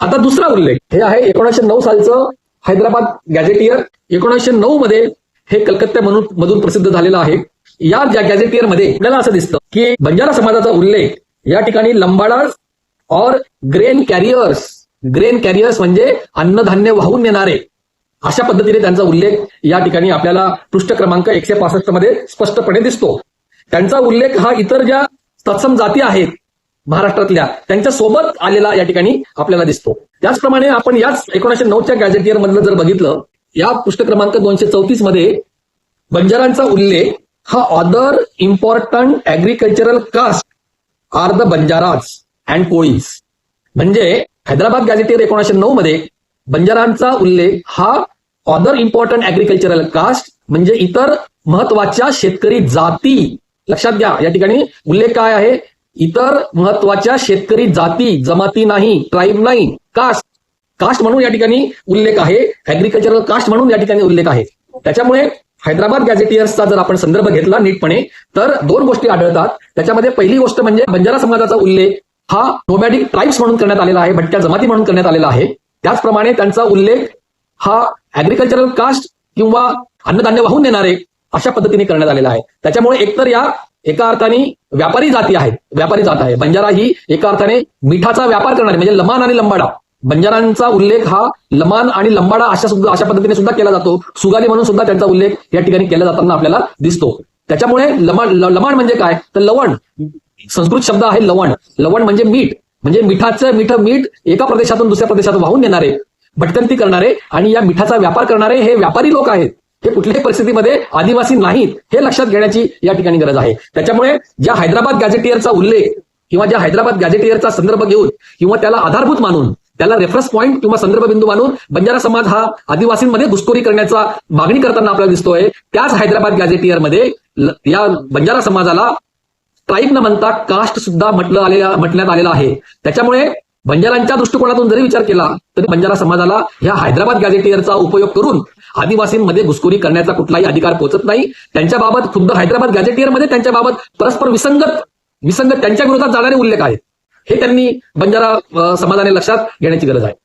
आता दुसरा उल्लेख हे आहे 1909 सालचं हैदराबाद गॅझेटियर. 1909 मध्ये हे कलकत्त्यामधून प्रसिद्ध झालेलं आहे. या गॅझेटियर मध्ये आपल्याला असं दिसतं की बंजारा समाजाचा उल्लेख या ठिकाणी लंबाडाज और ग्रेन कॅरियर्स म्हणजे अन्नधान्य वाहून नेणारे अशा पद्धतीने त्यांचा उल्लेख या ठिकाणी आपल्याला पृष्ठ क्रमांक 165 मध्ये स्पष्टपणे दिसतो. त्यांचा उल्लेख हा इतर ज्या तत्सम जाती आहेत महाराष्ट्रातल्या त्यांच्या सोबत आलेला या ठिकाणी आपल्याला दिसतो. त्याचप्रमाणे आपण याच 1909च्या गॅझेटियर मधलं जर बघितलं, या पृष्ठ क्रमांक 234 मध्ये बंजारांचा उल्लेख हा other important agricultural caste are the Banjaras and Kolis म्हणजे हैदराबाद गॅझेटियर 1909 मध्ये बंजारांचा उल्लेख हा अदर इम्पॉर्टंट ऍग्रिकल्चरल कास्ट म्हणजे इतर महत्वाच्या शेतकरी जाती. लक्षात घ्या, या ठिकाणी उल्लेख काय आहे? इतर महत्वाच्या शेतकरी जाती, जमाती नाही, ट्राईब नाही, कास्ट म्हणून या ठिकाणी उल्लेख आहे. ऍग्रिकल्चरल कास्ट म्हणून या ठिकाणी उल्लेख आहे. त्याच्यामुळे हैदराबाद गॅझेटियर्सचा जर आपण संदर्भ घेतला नीटपणे तर दोन गोष्टी आढळतात. त्याच्यामध्ये पहिली गोष्ट म्हणजे बंजारा समाजाचा उल्लेख हा नोमॅडिक ट्राईब्स म्हणून करण्यात आलेला आहे, भटक्या जमाती म्हणून करण्यात आलेला आहे. त्याचप्रमाणे त्यांचा उल्लेख हा ऍग्रिकल्चरल कास्ट किंवा अन्नधान्य वाहून नेणारे अशा पद्धतीने करण्यात आलेला आहे. त्याच्यामुळे एकतर या एका अर्थाने व्यापारी जात आहे. बंजारा ही एका अर्थाने मिठाचा व्यापार करणारे म्हणजे लमाण आणि लंबाडा. बंजारांचा उल्लेख हा लमाण आणि लंबाडा अशा पद्धतीने सुद्धा केला जातो. सुगाली म्हणून सुद्धा त्यांचा उल्लेख या ठिकाणी केला जाताना आपल्याला दिसतो. त्याच्यामुळे लमाण म्हणजे काय तर लवण, संस्कृत शब्द आहे लवण. लवण म्हणजे मीठ, म्हणजे मीठ एका प्रदेशातून दुसऱ्या प्रदेशात वाहून नेणारे, भटकंती करणारे आणि या मिठाचा व्यापार करणारे हे व्यापारी लोक आहेत. हे कुठल्याही परिस्थितीमध्ये आदिवासी नाहीत, हे लक्षात घेण्याची या ठिकाणी गरज आहे. त्याच्यामुळे ज्या हैदराबाद गॅझेटियरचा उल्लेख किंवा ज्या हैदराबाद गॅझेटियरचा संदर्भ घेऊन किंवा त्याला आधारभूत मानून, त्याला रेफरन्स पॉईंट किंवा संदर्भ बिंदू मानून बंजारा समाज हा आदिवासींमध्ये घुसखोरी करण्याचा मागणी करताना आपल्याला दिसतोय. त्याच हैदराबाद गॅझेटियरमध्ये या बंजारा समाजाला ट्राईब न म्हणता कास्ट सुद्धा म्हटण्यात आलेला आहे. त्याच्यामुळे बंजारांच्या दृष्टिकोनातून जरी विचार केला तरी बंजारा समाजाला ह्या हैदराबाद गॅझेटियरचा उपयोग करून आदिवासींमध्ये घुसखोरी करण्याचा कुठलाही अधिकार पोहोचत नाही. त्यांच्याबाबत खुद्द हैदराबाद गॅझेटियरमध्ये त्यांच्याबाबत परस्पर विसंगत त्यांच्या विरोधात जाणारे उल्लेख आहेत. हे त्यांनी बंजारा समाजाने लक्षात घेण्याची गरज आहे.